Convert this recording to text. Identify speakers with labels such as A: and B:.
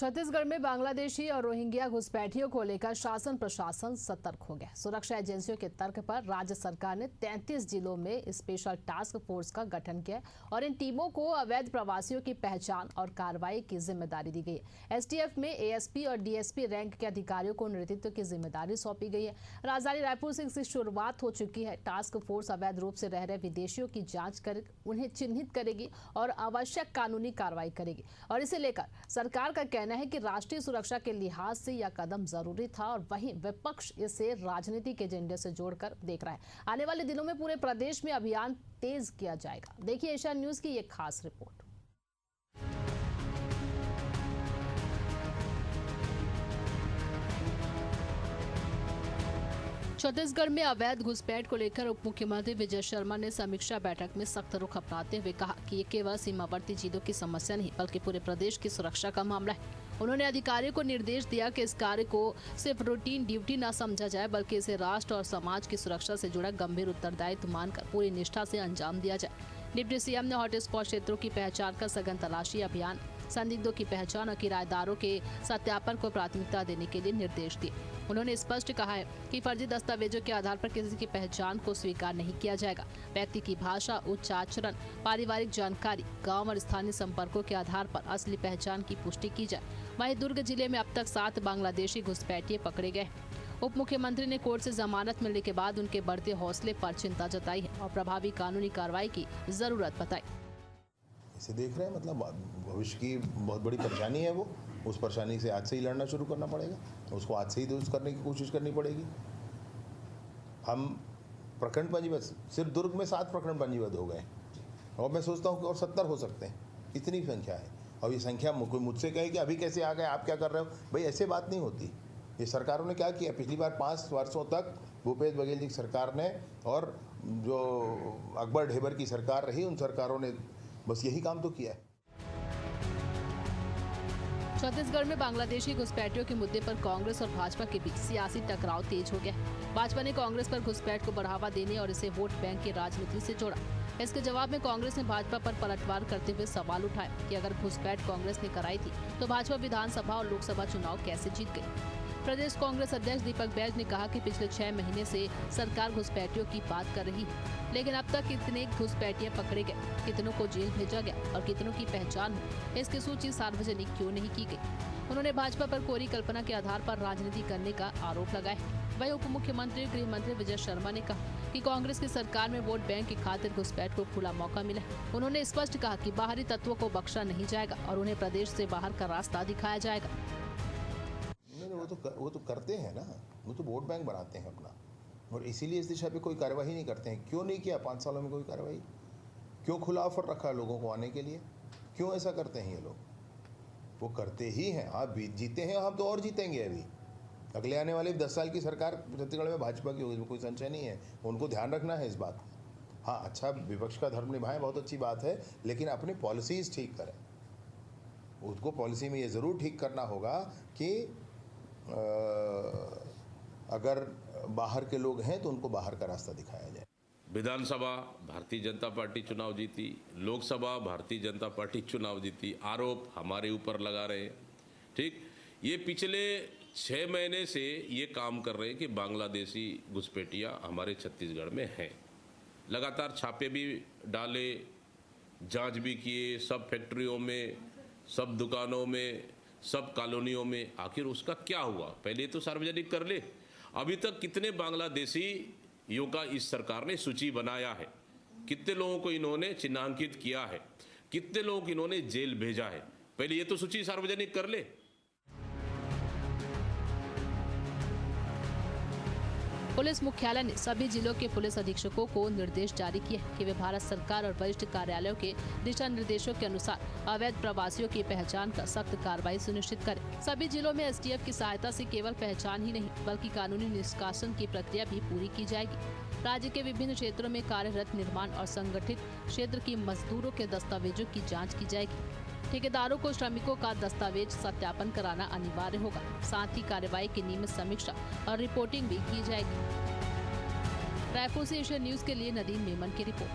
A: छत्तीसगढ़ में बांग्लादेशी और रोहिंग्या घुसपैठियों को लेकर शासन प्रशासन सतर्क हो गया। सुरक्षा एजेंसियों के तर्क पर राज्य सरकार ने 33 जिलों में स्पेशल टास्क फोर्स का गठन किया और इन टीमों को अवैध प्रवासियों की पहचान और कार्रवाई की जिम्मेदारी दी गई है। एसटीएफ में एएसपी और डीएसपी रैंक के अधिकारियों को नेतृत्व की जिम्मेदारी सौंपी गई है। राजधानी रायपुर से इसकी शुरुआत हो चुकी है। टास्क फोर्स अवैध रूप से रह रहे विदेशियों की जाँच कर उन्हें चिन्हित करेगी और आवश्यक कानूनी कार्रवाई करेगी। और इसे लेकर सरकार का कहना है कि राष्ट्रीय सुरक्षा के लिहाज से यह कदम जरूरी था और वहीं विपक्ष इसे राजनीति के एजेंडे से जोड़कर देख रहा है। आने वाले दिनों में पूरे प्रदेश में अभियान तेज किया जाएगा। देखिए एशिया न्यूज की ये खास रिपोर्ट। छत्तीसगढ़ में अवैध घुसपैठ को लेकर उप मुख्यमंत्री विजय शर्मा ने समीक्षा बैठक में सख्त रुख अपनाते हुए कहा कि ये केवल सीमावर्ती जिलों की समस्या नहीं बल्कि पूरे प्रदेश की सुरक्षा का मामला है। उन्होंने अधिकारियों को निर्देश दिया कि इस कार्य को सिर्फ रूटीन ड्यूटी न समझा जाए बल्कि इसे राष्ट्र और समाज की सुरक्षा से जुड़ा गंभीर उत्तरदायित्व मानकर पूरी निष्ठा से अंजाम दिया जाए। डिप्टी सीएम ने हॉटस्पॉट क्षेत्रों की पहचान कर सघन तलाशी अभियान, संदिग्धों की पहचान और किराएदारों के सत्यापन को प्राथमिकता देने के लिए निर्देश दिए। उन्होंने स्पष्ट कहा है कि फर्जी दस्तावेजों के आधार पर किसी की पहचान को स्वीकार नहीं किया जाएगा। व्यक्ति की भाषा, उच्च आचरण, पारिवारिक जानकारी, गांव और स्थानीय संपर्कों के आधार पर असली पहचान की पुष्टि की जाए। वहीं दुर्ग जिले में अब तक 7 बांग्लादेशी घुसपैठिए पकड़े गए। उप मुख्यमंत्री ने कोर्ट से जमानत मिलने के बाद उनके बढ़ते हौसले पर चिंता जताई है और प्रभावी कानूनी कार्रवाई की जरूरत बताई।
B: इसे देख रहे हैं, मतलब भविष्य की बहुत बड़ी परेशानी है वो। उस परेशानी से आज से ही लड़ना शुरू करना पड़ेगा, उसको आज से ही दुरुस्त करने की कोशिश करनी पड़ेगी। हम प्रखंड पंजीबद्ध, सिर्फ दुर्ग में 7 प्रखंड पंजीबद्ध हो गए और मैं सोचता हूँ कि और 70 हो सकते हैं। इतनी संख्या है और ये संख्या कोई मुझसे कहे कि अभी कैसे आ गए, आप क्या कर रहे हो, भाई ऐसे बात नहीं होती। ये सरकारों ने क्या किया, पिछली बार 5 वर्षों तक भूपेश बघेल जी की सरकार ने और जो अकबर ढेबर की सरकार रही, उन सरकारों ने बस यही काम तो किया है।
A: छत्तीसगढ़ में बांग्लादेशी घुसपैठियों के मुद्दे पर कांग्रेस और भाजपा के बीच सियासी टकराव तेज हो गया। भाजपा ने कांग्रेस पर घुसपैठ को बढ़ावा देने और इसे वोट बैंक की राजनीति से जोड़ा। इसके जवाब में कांग्रेस ने भाजपा पर पलटवार करते हुए सवाल उठाया कि अगर घुसपैठ कांग्रेस ने कराई थी तो भाजपा विधानसभा और लोकसभा चुनाव कैसे जीत गई। प्रदेश कांग्रेस अध्यक्ष दीपक बैज ने कहा कि पिछले 6 महीने से सरकार घुसपैठियों की बात कर रही है, लेकिन अब तक कितने घुसपैठिए पकड़े गए, कितनों को जेल भेजा गया और कितनों की पहचान हुई, इसकी सूची सार्वजनिक क्यों नहीं की गई। उन्होंने भाजपा पर कोरी कल्पना के आधार पर राजनीति करने का आरोप लगाया। वहीं उप मुख्यमंत्री गृह मंत्री विजय शर्मा ने कहा कि कांग्रेस की सरकार में वोट बैंक की खातिर घुसपैठ को खुला मौका मिला। उन्होंने स्पष्ट कहा कि बाहरी तत्वों को बख्शा नहीं जाएगा और उन्हें प्रदेश से बाहर का रास्ता दिखाया जाएगा।
B: वो तो करते हैं ना, वो तो वोट बैंक बनाते हैं अपना, और इसीलिए इस दिशा पे कोई कार्रवाई नहीं करते हैं। क्यों नहीं किया 5 सालों में कोई कार्रवाई? क्यों खुला ऑफर रखा लोगों को आने के लिए? क्यों ऐसा करते हैं ये लोग? वो करते ही हैं। आप जीते हैं, हम तो और जीतेंगे। अभी अगले आने वाले 10 साल की सरकार छत्तीसगढ़ में भाजपा की होगी, इसमें कोई संशय नहीं है। उनको ध्यान रखना है इस बात का। हाँ, अच्छा, विपक्ष का धर्म निभाएं, बहुत अच्छी बात है, लेकिन अपनी पॉलिसीज़ ठीक करें। उसको पॉलिसी में ये ज़रूर ठीक करना होगा कि अगर बाहर के लोग हैं तो उनको बाहर का रास्ता दिखाया जाए।
C: विधानसभा भारतीय जनता पार्टी चुनाव जीती, लोकसभा भारतीय जनता पार्टी चुनाव जीती, आरोप हमारे ऊपर लगा रहे हैं। ठीक, ये पिछले 6 महीने से ये काम कर रहे हैं कि बांग्लादेशी घुसपैठिया हमारे छत्तीसगढ़ में हैं। लगातार छापे भी डाले, जांच भी किए, सब फैक्ट्रियों में, सब दुकानों में, सब कॉलोनियों में। आखिर उसका क्या हुआ, पहले तो सार्वजनिक कर ले। अभी तक कितने बांग्लादेशियों का इस सरकार ने सूची बनाया है, कितने लोगों को इन्होंने चिन्हांकित किया है, कितने लोगों को इन्होंने जेल भेजा है, पहले ये तो सूची सार्वजनिक कर ले।
A: पुलिस मुख्यालय ने सभी जिलों के पुलिस अधीक्षकों को निर्देश जारी किए कि वे भारत सरकार और वरिष्ठ कार्यालयों के दिशा निर्देशों के अनुसार अवैध प्रवासियों की पहचान कर सख्त कार्रवाई सुनिश्चित करें। सभी जिलों में एसटीएफ की सहायता से केवल पहचान ही नहीं बल्कि कानूनी निष्कासन की प्रक्रिया भी पूरी की जाएगी। राज्य के विभिन्न क्षेत्रों में कार्यरत निर्माण और संगठित क्षेत्र की मजदूरों के दस्तावेजों की जाँच की जाएगी। ठेकेदारों को श्रमिकों का दस्तावेज सत्यापन कराना अनिवार्य होगा। साथ ही कार्रवाई की नियमित समीक्षा और रिपोर्टिंग भी की जाएगी। रायपुर से एशिया न्यूज के लिए नदीम मेमन की रिपोर्ट।